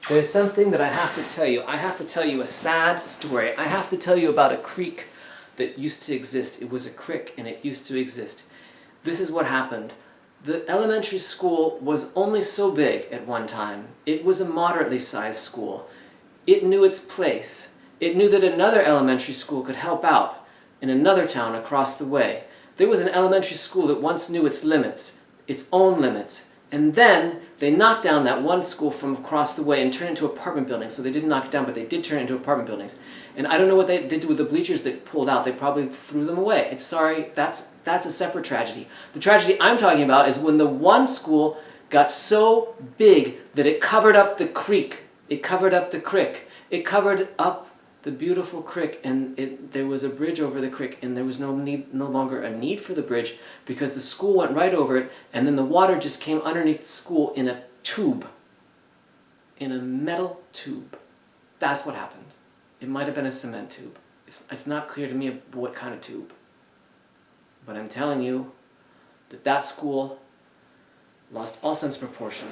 There's something that I have to tell you. I have to tell you a sad story. I have to tell you about a creek that used to exist. It was a creek and it used to exist. This is what happened. The elementary school was only so big at one time. It was a moderately sized school. It knew its place. It knew that another elementary school could help out in another town across the way. There was an elementary school that once knew its limits, its own limits. And then they knocked down that one school from across the way and turned it into apartment buildings. So they didn't knock it down, but they did turn it into apartment buildings. And I don't know what they did with the bleachers they pulled out. They probably threw them away. It's sorry, that's a separate tragedy. The tragedy I'm talking about is when the one school got so big that it covered up the creek. It covered up the creek. It covered up the beautiful creek, and there was a bridge over the creek, and there was no longer a need for the bridge because the school went right over it, and then the water just came underneath the school in a tube, in a metal tube. That's what happened. It might have been a cement tube. It's not clear to me what kind of tube. But I'm telling you that that school lost all sense of proportion.